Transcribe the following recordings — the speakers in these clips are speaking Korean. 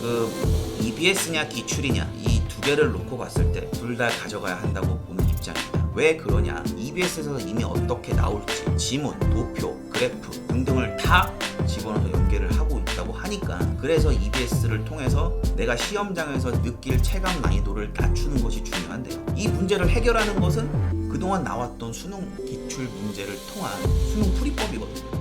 지금 EBS냐 기출이냐 이 두 개를 놓고 봤을 때 둘 다 가져가야 한다고 보는 입장입니다. 왜 그러냐? EBS에서 이미 어떻게 나올지 지문, 도표, 그래프 등등을 다 집어넣어서 연계를 하고 있다고 하니까, 그래서 EBS를 통해서 내가 시험장에서 느낄 체감 난이도를 낮추는 것이 중요한데요. 이 문제를 해결하는 것은 그동안 나왔던 수능 기출 문제를 통한 수능 풀이법이거든요.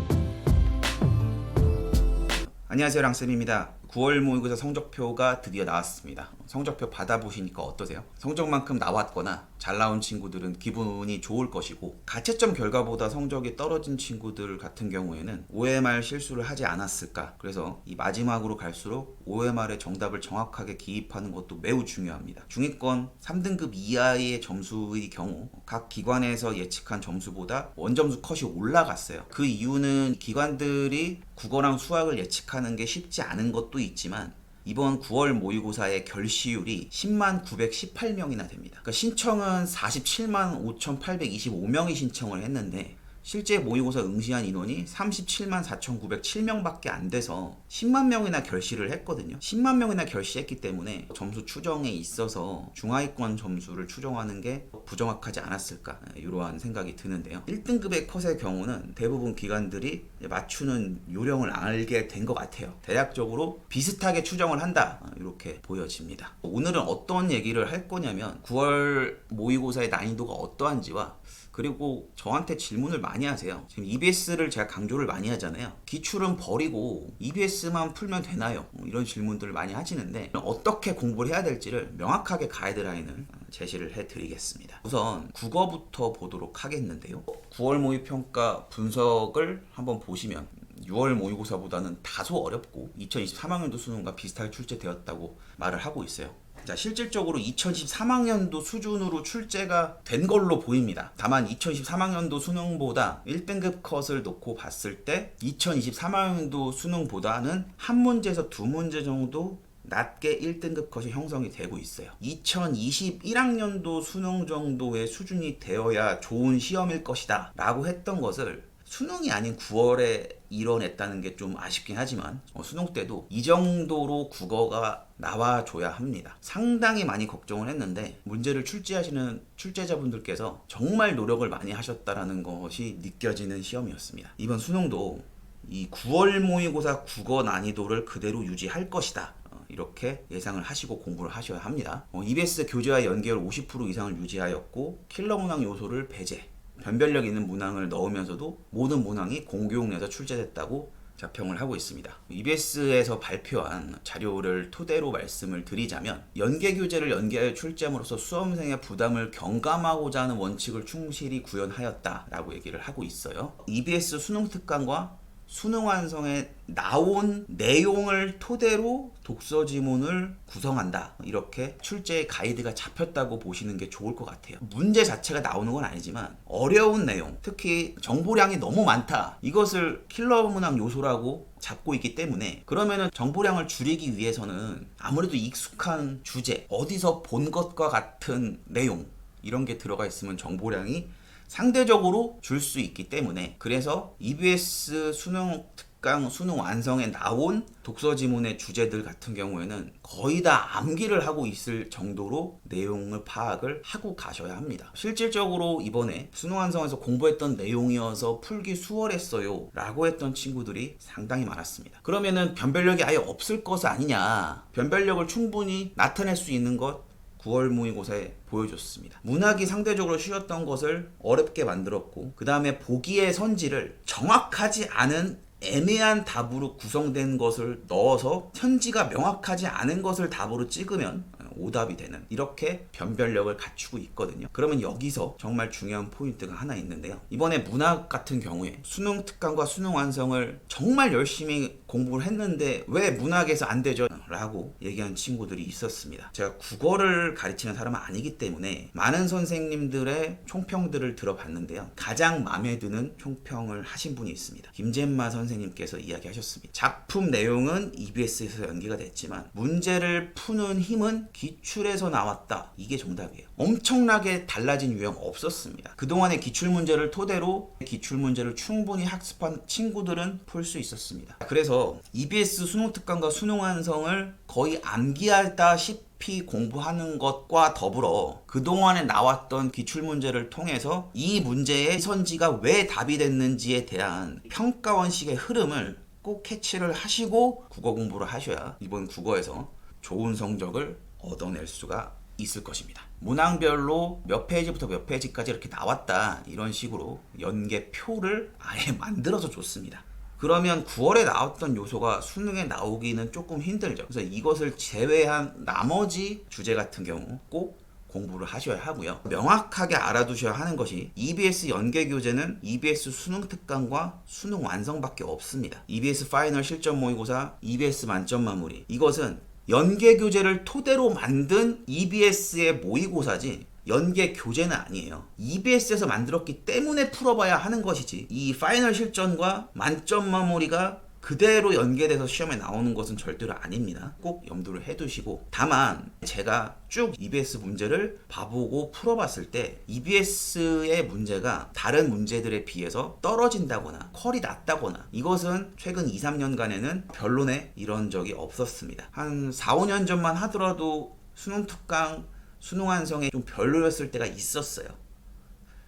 안녕하세요, 랑쌤입니다. 9월 모의고사 성적표가 드디어 나왔습니다. 성적표 받아보시니까 어떠세요? 성적만큼 나왔거나 잘 나온 친구들은 기분이 좋을 것이고, 가채점 결과보다 성적이 떨어진 친구들 같은 경우에는 OMR 실수를 하지 않았을까, 그래서 이 마지막으로 갈수록 OMR의 정답을 정확하게 기입하는 것도 매우 중요합니다. 중위권 3등급 이하의 점수의 경우 각 기관에서 예측한 점수보다 원점수 컷이 올라갔어요. 그 이유는 기관들이 국어랑 수학을 예측하는 게 쉽지 않은 것도 있지만, 이번 9월 모의고사의 결시율이 10만 918명이나 됩니다. 그러니까 신청은 47만 5,825명이 신청을 했는데 실제 모의고사 응시한 인원이 37만 4,907명밖에 안 돼서 10만 명이나 결시를 했거든요. 10만 명이나 결시했기 때문에 점수 추정에 있어서 중하위권 점수를 추정하는 게 부정확하지 않았을까, 이러한 생각이 드는데요. 1등급의 컷의 경우는 대부분 기관들이 맞추는 요령을 알게 된 것 같아요. 대략적으로 비슷하게 추정을 한다, 이렇게 보여집니다. 오늘은 어떤 얘기를 할 거냐면 9월 모의고사의 난이도가 어떠한지와, 그리고 저한테 질문을 많이 하세요. 지금 EBS를 제가 강조를 많이 하잖아요. 기출은 버리고 EBS만 풀면 되나요? 이런 질문들을 많이 하시는데, 어떻게 공부를 해야 될지를 명확하게 가이드라인을 제시를 해드리겠습니다. 우선 국어부터 보도록 하겠는데요. 9월 모의평가 분석을 한번 보시면 6월 모의고사보다는 다소 어렵고 2023학년도 수능과 비슷하게 출제되었다고 말을 하고 있어요. 자, 실질적으로 2013학년도 수준으로 출제가 된 걸로 보입니다. 다만 2013학년도 수능보다 1등급 컷을 놓고 봤을 때 2023학년도 수능보다는 한 문제에서 두 문제 정도 낮게 1등급 컷이 형성이 되고 있어요. 2021학년도 수능 정도의 수준이 되어야 좋은 시험일 것이다 라고 했던 것을 수능이 아닌 9월에 이뤄냈다는 게 좀 아쉽긴 하지만, 수능 때도 이 정도로 국어가 나와줘야 합니다. 상당히 많이 걱정을 했는데 문제를 출제하시는 출제자분들께서 정말 노력을 많이 하셨다라는 것이 느껴지는 시험이었습니다. 이번 수능도 이 9월 모의고사 국어 난이도를 그대로 유지할 것이다, 이렇게 예상을 하시고 공부를 하셔야 합니다. EBS 교재와 연계율 50% 이상을 유지하였고, 킬러 문항 요소를 배제, 변별력 있는 문항을 넣으면서도 모든 문항이 공교육 내에서 출제됐다고 자평을 하고 있습니다. EBS에서 발표한 자료를 토대로 말씀을 드리자면, 연계 교재를 연계하여 출제함으로써 수험생의 부담을 경감하고자 하는 원칙을 충실히 구현하였다라고 얘기를 하고 있어요. EBS 수능 특강과 수능 완성에 나온 내용을 토대로 독서 지문을 구성한다, 이렇게 출제의 가이드가 잡혔다고 보시는 게 좋을 것 같아요. 문제 자체가 나오는 건 아니지만 어려운 내용, 특히 정보량이 너무 많다, 이것을 킬러 문항 요소라고 잡고 있기 때문에, 그러면은 정보량을 줄이기 위해서는 아무래도 익숙한 주제, 어디서 본 것과 같은 내용, 이런 게 들어가 있으면 정보량이 상대적으로 줄 수 있기 때문에, 그래서 EBS 수능 특강 수능 완성에 나온 독서 지문의 주제들 같은 경우에는 거의 다 암기를 하고 있을 정도로 내용을 파악을 하고 가셔야 합니다. 실질적으로 이번에 수능 완성에서 공부했던 내용이어서 풀기 수월했어요 라고 했던 친구들이 상당히 많았습니다. 그러면은 변별력이 아예 없을 것 아니냐, 변별력을 충분히 나타낼 수 있는 것 9월 모의고사에 보여줬습니다. 문학이 상대적으로 쉬웠던 것을 어렵게 만들었고, 그 다음에 보기의 선지를 정확하지 않은 애매한 답으로 구성된 것을 넣어서 선지가 명확하지 않은 것을 답으로 찍으면 오답이 되는, 이렇게 변별력을 갖추고 있거든요. 그러면 여기서 정말 중요한 포인트가 하나 있는데요. 이번에 문학 같은 경우에 수능 특강과 수능 완성을 정말 열심히 공부를 했는데 왜 문학에서 안 되죠? 라고 얘기한 친구들이 있었습니다. 제가 국어를 가르치는 사람은 아니기 때문에 많은 선생님들의 총평들을 들어봤는데요. 가장 마음에 드는 총평을 하신 분이 있습니다. 김재마 선생님께서 이야기하셨습니다. 작품 내용은 EBS에서 연기가 됐지만 문제를 푸는 힘은 기출에서 나왔다. 이게 정답이에요. 엄청나게 달라진 유형 없었습니다. 그동안의 기출문제를 토대로 기출문제를 충분히 학습한 친구들은 풀 수 있었습니다. 그래서 EBS 수능특강과 수능완성을 내용을 거의 암기하다시피 공부하는 것과 더불어 그동안에 나왔던 기출문제를 통해서 이 문제의 선지가 왜 답이 됐는지에 대한 평가원식의 흐름을 꼭 캐치를 하시고 국어 공부를 하셔야 이번 국어에서 좋은 성적을 얻어낼 수가 있을 것입니다. 문항별로 몇 페이지부터 몇 페이지까지 이렇게 나왔다, 이런 식으로 연계표를 아예 만들어서 줬습니다. 그러면 9월에 나왔던 요소가 수능에 나오기는 조금 힘들죠. 그래서 이것을 제외한 나머지 주제 같은 경우 꼭 공부를 하셔야 하고요. 명확하게 알아두셔야 하는 것이 EBS 연계교재는 EBS 수능 특강과 수능 완성밖에 없습니다. EBS 파이널 실전 모의고사, EBS 만점 마무리, 이것은 연계교재를 토대로 만든 EBS의 모의고사지 연계 교재는 아니에요. EBS에서 만들었기 때문에 풀어봐야 하는 것이지, 이 파이널 실전과 만점 마무리가 그대로 연계돼서 시험에 나오는 것은 절대로 아닙니다. 꼭 염두를 해두시고, 다만 제가 쭉 EBS 문제를 봐보고 풀어봤을 때 EBS의 문제가 다른 문제들에 비해서 떨어진다거나 퀄이 낮다거나, 이것은 최근 2, 3년간에는 변론에 이런 적이 없었습니다. 한 4, 5년 전만 하더라도 수능 특강, 수능 완성에 좀 별로였을 때가 있었어요.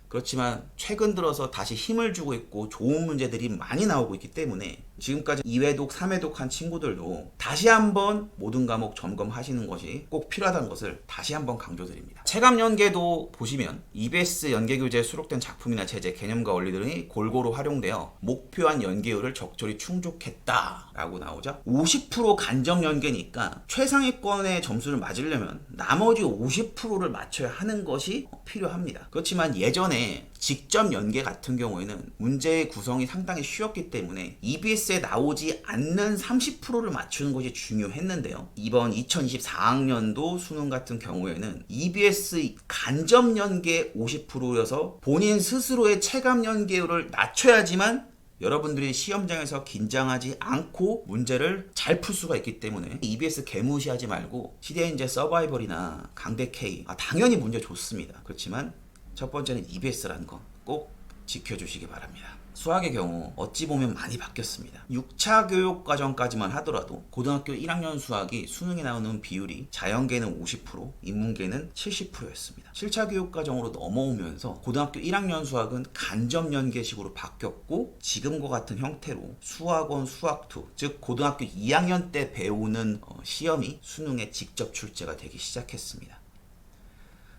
그렇지만 최근 들어서 다시 힘을 주고 있고 좋은 문제들이 많이 나오고 있기 때문에 지금까지 2회독, 3회독 한 친구들도 다시 한번 모든 과목 점검하시는 것이 꼭 필요하다는 것을 다시 한번 강조드립니다. 체감 연계도 보시면 EBS 연계교재에 수록된 작품이나 체제, 개념과 원리 등이 골고루 활용되어 목표한 연계율을 적절히 충족했다라고 나오죠. 50% 간접 연계니까 최상위권의 점수를 맞으려면 나머지 50%를 맞춰야 하는 것이 필요합니다. 그렇지만 예전에 직접 연계 같은 경우에는 문제의 구성이 상당히 쉬웠기 때문에 EBS에 나오지 않는 30%를 맞추는 것이 중요했는데요. 이번 2024학년도 수능 같은 경우에는 EBS 간접 연계 50%여서 본인 스스로의 체감 연계율을 낮춰야지만 여러분들이 시험장에서 긴장하지 않고 문제를 잘 풀 수가 있기 때문에 EBS 개무시하지 말고 시대인재 서바이벌이나 강대 K, 당연히 문제 좋습니다. 그렇지만 첫 번째는 EBS라는 거 꼭 지켜주시기 바랍니다. 수학의 경우 어찌 보면 많이 바뀌었습니다. 6차 교육과정까지만 하더라도 고등학교 1학년 수학이 수능에 나오는 비율이 자연계는 50%, 인문계는 70%였습니다. 7차 교육과정으로 넘어오면서 고등학교 1학년 수학은 간접연계식으로 바뀌었고, 지금과 같은 형태로 수학원 수학2, 즉 고등학교 2학년 때 배우는 시험이 수능에 직접 출제가 되기 시작했습니다.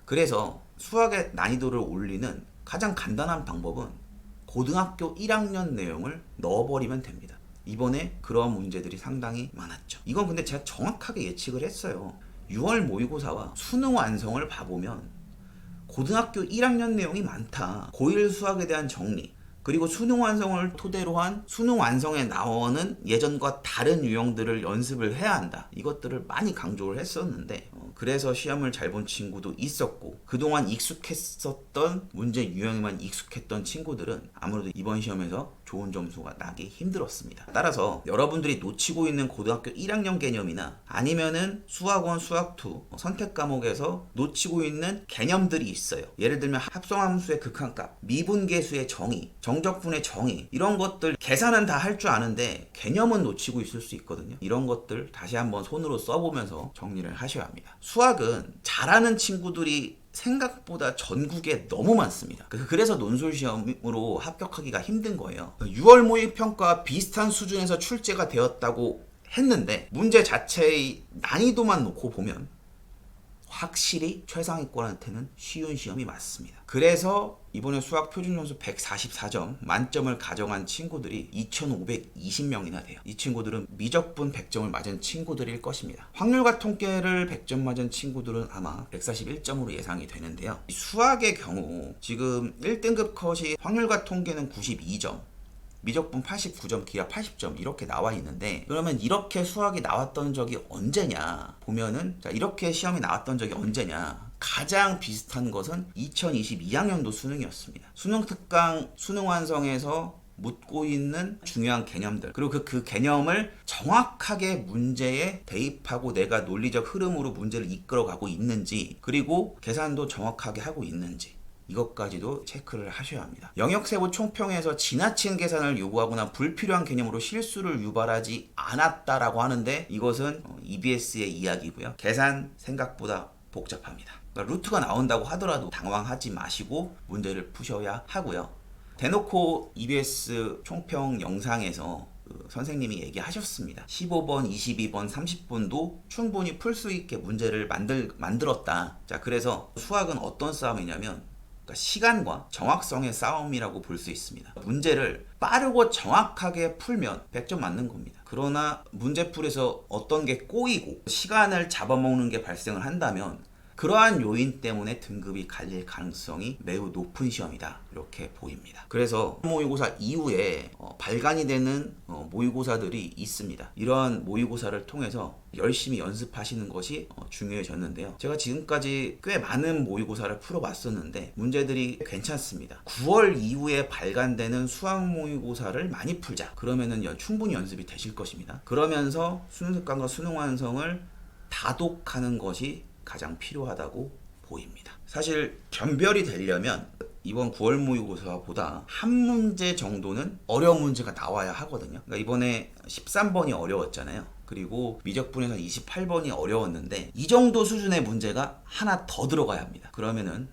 그래서 수학의 난이도를 올리는 가장 간단한 방법은 고등학교 1학년 내용을 넣어버리면 됩니다. 이번에 그런 문제들이 상당히 많았죠. 이건 근데 제가 정확하게 예측을 했어요. 6월 모의고사와 수능 완성을 봐보면 고등학교 1학년 내용이 많다. 고1 수학에 대한 정리, 그리고 수능 완성을 토대로 한 수능 완성에 나오는 예전과 다른 유형들을 연습을 해야 한다. 이것들을 많이 강조를 했었는데, 그래서 시험을 잘 본 친구도 있었고, 그동안 익숙했었던 문제 유형에만 익숙했던 친구들은 아무래도 이번 시험에서 좋은 점수가 나기 힘들었습니다. 따라서 여러분들이 놓치고 있는 고등학교 1학년 개념이나 아니면은 수학원 수학2 선택 과목에서 놓치고 있는 개념들이 있어요. 예를 들면 합성함수의 극한값, 미분계수의 정의, 정적분의 정의, 이런 것들 계산은 다 할 줄 아는데 개념은 놓치고 있을 수 있거든요. 이런 것들 다시 한번 손으로 써보면서 정리를 하셔야 합니다. 수학은 잘하는 친구들이 생각보다 전국에 너무 많습니다. 그래서 논술시험으로 합격하기가 힘든 거예요. 6월 모의평가와 비슷한 수준에서 출제가 되었다고 했는데 문제 자체의 난이도만 놓고 보면 확실히 최상위권한테는 쉬운 시험이 맞습니다. 그래서 이번에 수학 표준점수 144점 만점을 가져간 친구들이 2,520명이나 돼요. 이 친구들은 미적분 100점을 맞은 친구들일 것입니다. 확률과 통계를 100점 맞은 친구들은 아마 141점으로 예상이 되는데요. 수학의 경우 지금 1등급 컷이 확률과 통계는 92점, 미적분 89점, 기하 80점 이렇게 나와 있는데, 그러면 이렇게 수학이 나왔던 적이 언제냐 보면은, 자, 이렇게 시험이 나왔던 적이 언제냐, 가장 비슷한 것은 2022학년도 수능이었습니다. 수능 특강, 수능 완성에서 묻고 있는 중요한 개념들, 그리고 그 개념을 정확하게 문제에 대입하고 내가 논리적 흐름으로 문제를 이끌어가고 있는지, 그리고 계산도 정확하게 하고 있는지, 이것까지도 체크를 하셔야 합니다. 영역세부 총평에서 지나친 계산을 요구하거나 불필요한 개념으로 실수를 유발하지 않았다라고 하는데 이것은 EBS의 이야기고요. 계산 생각보다 복잡합니다. 그러니까 루트가 나온다고 하더라도 당황하지 마시고 문제를 푸셔야 하고요. 대놓고 EBS 총평 영상에서 선생님이 얘기하셨습니다. 15번, 22번, 30번도 충분히 풀 수 있게 문제를 만들었다. 자, 그래서 수학은 어떤 싸움이냐면 그러니까 시간과 정확성의 싸움이라고 볼 수 있습니다. 문제를 빠르고 정확하게 풀면 100점 맞는 겁니다. 그러나 문제풀이에서 어떤 게 꼬이고 시간을 잡아먹는 게 발생을 한다면 그러한 요인 때문에 등급이 갈릴 가능성이 매우 높은 시험이다. 이렇게 보입니다. 그래서 모의고사 이후에 발간이 되는 모의고사들이 있습니다. 이러한 모의고사를 통해서 열심히 연습하시는 것이 중요해졌는데요. 제가 지금까지 꽤 많은 모의고사를 풀어봤었는데 문제들이 괜찮습니다. 9월 이후에 발간되는 수학 모의고사를 많이 풀자. 그러면은 충분히 연습이 되실 것입니다. 그러면서 수능 습관과 수능 완성을 다독하는 것이 가장 필요하다고 보입니다. 사실 변별이 되려면 이번 9월 모의고사보다 한 문제 정도는 어려운 문제가 나와야 하거든요. 그러니까 이번에 13번이 어려웠잖아요. 그리고 미적분에서 28번이 어려웠는데 이 정도 수준의 문제가 하나 더 들어가야 합니다. 그러면은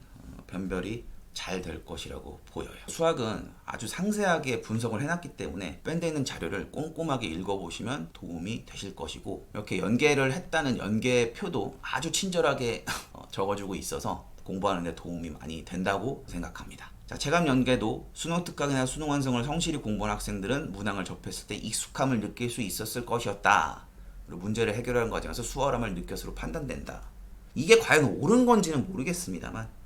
변별이 잘 될 것이라고 보여요. 수학은 아주 상세하게 분석을 해놨기 때문에 밴드에 있는 자료를 꼼꼼하게 읽어보시면 도움이 되실 것이고 이렇게 연계를 했다는 연계표도 아주 친절하게 적어주고 있어서 공부하는 데 도움이 많이 된다고 생각합니다. 자, 체감 연계도 수능 특강이나 수능 완성을 성실히 공부한 학생들은 문항을 접했을 때 익숙함을 느낄 수 있었을 것이었다. 그리고 문제를 해결하는 과정에서 수월함을 느꼈으로 판단된다. 이게 과연 옳은 건지는 모르겠습니다만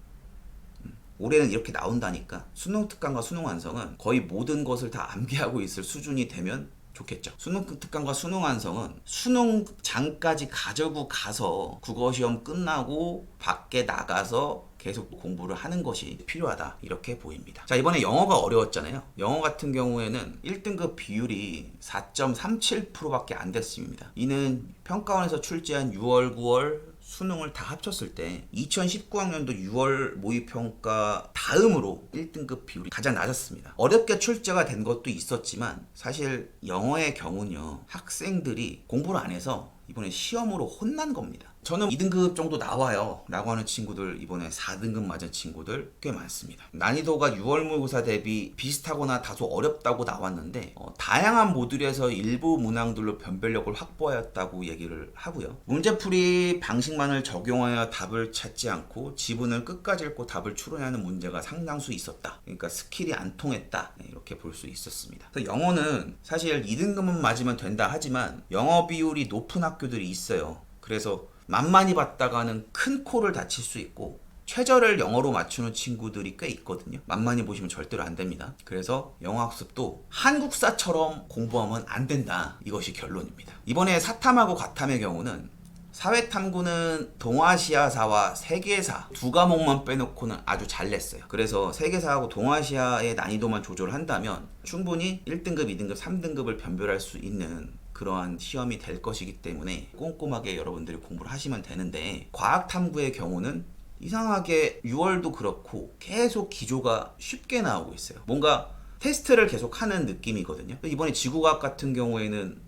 올해는 이렇게 나온다니까 수능 특강과 수능 완성은 거의 모든 것을 다 암기하고 있을 수준이 되면 좋겠죠. 수능 특강과 수능 완성은 수능장까지 가지고 가서 국어시험 끝나고 밖에 나가서 계속 공부를 하는 것이 필요하다 이렇게 보입니다. 자, 이번에 영어가 어려웠잖아요. 영어 같은 경우에는 1등급 비율이 4.37%밖에 안 됐습니다. 이는 평가원에서 출제한 6월, 9월 수능을 다 합쳤을 때 2019학년도 6월 모의평가 다음으로 1등급 비율이 가장 낮았습니다. 어렵게 출제가 된 것도 있었지만 사실 영어의 경우는요, 학생들이 공부를 안 해서 이번에 시험으로 혼난 겁니다. 저는 2등급 정도 나와요 라고 하는 친구들, 이번에 4등급 맞은 친구들 꽤 많습니다. 난이도가 6월 모의고사 대비 비슷하거나 다소 어렵다고 나왔는데 다양한 모듈에서 일부 문항들로 변별력을 확보하였다고 얘기를 하고요. 문제풀이 방식만을 적용하여 답을 찾지 않고 지문을 끝까지 읽고 답을 추론하는 문제가 상당수 있었다. 그러니까 스킬이 안 통했다, 이렇게 볼 수 있었습니다. 그래서 영어는 사실 2등급은 맞으면 된다 하지만 영어 비율이 높은 학교들이 있어요. 그래서 만만히 봤다가는 큰 코를 다칠 수 있고 최저를 영어로 맞추는 친구들이 꽤 있거든요. 만만히 보시면 절대로 안 됩니다. 그래서 영어 학습도 한국사처럼 공부하면 안 된다. 이것이 결론입니다. 이번에 사탐하고 과탐의 경우는 사회탐구는 동아시아사와 세계사 두 과목만 빼놓고는 아주 잘 냈어요. 그래서 세계사하고 동아시아의 난이도만 조절한다면 충분히 1등급, 2등급, 3등급을 변별할 수 있는 그러한 시험이 될 것이기 때문에 꼼꼼하게 여러분들이 공부를 하시면 되는데, 과학탐구의 경우는 이상하게 6월도 그렇고 계속 기조가 쉽게 나오고 있어요. 뭔가 테스트를 계속 하는 느낌이거든요. 이번에 지구과학 같은 경우에는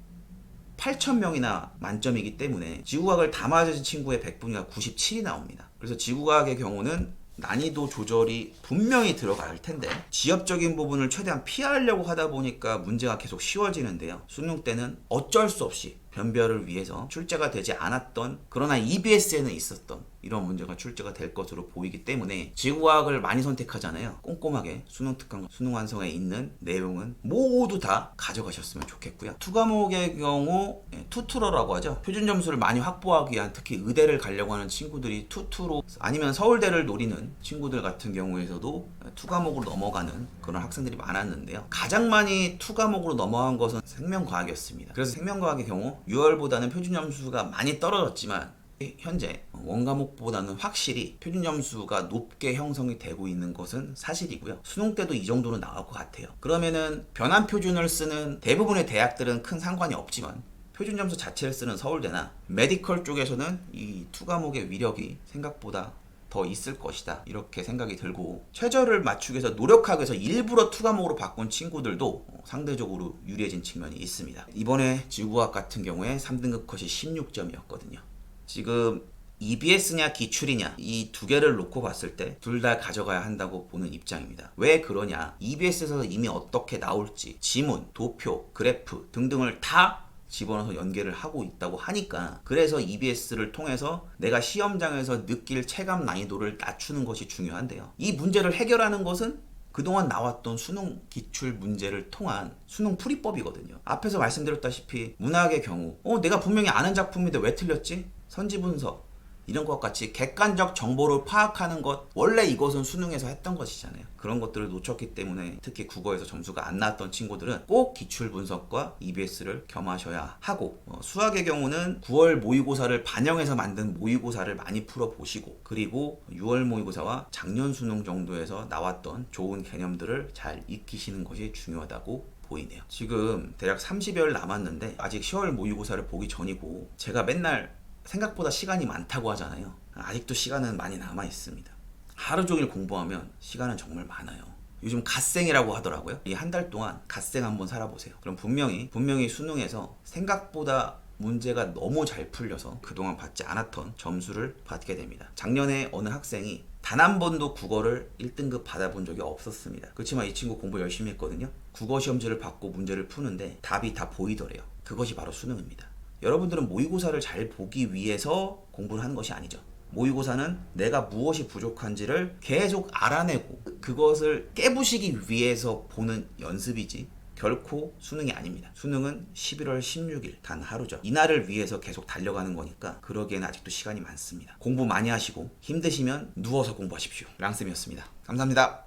8,000명이나 만점이기 때문에 지구과학을 다 맞으신 친구의 100분위가 97이 나옵니다. 그래서 지구과학의 경우는 난이도 조절이 분명히 들어갈 텐데 지엽적인 부분을 최대한 피하려고 하다 보니까 문제가 계속 쉬워지는데요. 수능 때는 어쩔 수 없이 변별을 위해서 출제가 되지 않았던, 그러나 EBS에는 있었던 이런 문제가 출제가 될 것으로 보이기 때문에 지구과학을 많이 선택하잖아요. 꼼꼼하게 수능 특강, 수능 완성에 있는 내용은 모두 다 가져가셨으면 좋겠고요. 투 과목의 경우 투투러라고 하죠. 표준 점수를 많이 확보하기 위한, 특히 의대를 가려고 하는 친구들이 투투로, 아니면 서울대를 노리는 친구들 같은 경우에서도 투 과목으로 넘어가는 그런 학생들이 많았는데요. 가장 많이 투 과목으로 넘어간 것은 생명과학이었습니다. 그래서 생명과학의 경우 6월보다는 표준 점수가 많이 떨어졌지만 현재 원과목보다는 확실히 표준 점수가 높게 형성이 되고 있는 것은 사실이고요. 수능 때도 이 정도는 나올 것 같아요. 그러면은 변환 표준을 쓰는 대부분의 대학들은 큰 상관이 없지만 표준 점수 자체를 쓰는 서울대나 메디컬 쪽에서는 이 투 과목의 위력이 생각보다 더 있을 것이다 이렇게 생각이 들고, 최저를 맞추기 위해서 노력하기 위해서 일부러 투과목으로 바꾼 친구들도 상대적으로 유리해진 측면이 있습니다. 이번에 지구과학 같은 경우에 3등급 컷이 16점이었거든요. 지금 EBS냐 기출이냐 이 두 개를 놓고 봤을 때 둘 다 가져가야 한다고 보는 입장입니다. 왜 그러냐? EBS에서 이미 어떻게 나올지 지문, 도표, 그래프 등등을 다 집어넣어서 연계를 하고 있다고 하니까, 그래서 EBS를 통해서 내가 시험장에서 느낄 체감 난이도를 낮추는 것이 중요한데요. 이 문제를 해결하는 것은 그동안 나왔던 수능 기출 문제를 통한 수능 풀이법이거든요. 앞에서 말씀드렸다시피 문학의 경우 내가 분명히 아는 작품인데 왜 틀렸지? 선지 분석 이런 것 같이 객관적 정보를 파악하는 것, 원래 이것은 수능에서 했던 것이잖아요. 그런 것들을 놓쳤기 때문에 특히 국어에서 점수가 안 나왔던 친구들은 꼭 기출 분석과 EBS를 겸하셔야 하고, 수학의 경우는 9월 모의고사를 반영해서 만든 모의고사를 많이 풀어보시고, 그리고 6월 모의고사와 작년 수능 정도에서 나왔던 좋은 개념들을 잘 익히시는 것이 중요하다고 보이네요. 지금 대략 30여일 남았는데 아직 10월 모의고사를 보기 전이고, 제가 맨날 생각보다 시간이 많다고 하잖아요. 아직도 시간은 많이 남아 있습니다. 하루 종일 공부하면 시간은 정말 많아요. 요즘 갓생이라고 하더라고요. 이 한 달 동안 갓생 한번 살아보세요. 그럼 분명히 수능에서 생각보다 문제가 너무 잘 풀려서 그동안 받지 않았던 점수를 받게 됩니다. 작년에 어느 학생이 단 한 번도 국어를 1등급 받아본 적이 없었습니다. 그렇지만 이 친구 공부 열심히 했거든요. 국어 시험지를 받고 문제를 푸는데 답이 다 보이더래요. 그것이 바로 수능입니다. 여러분들은 모의고사를 잘 보기 위해서 공부를 하는 것이 아니죠. 모의고사는 내가 무엇이 부족한지를 계속 알아내고 그것을 깨부시기 위해서 보는 연습이지 결코 수능이 아닙니다. 수능은 11월 16일 단 하루죠. 이날을 위해서 계속 달려가는 거니까 그러기에는 아직도 시간이 많습니다. 공부 많이 하시고 힘드시면 누워서 공부하십시오. 랑쌤이었습니다. 감사합니다.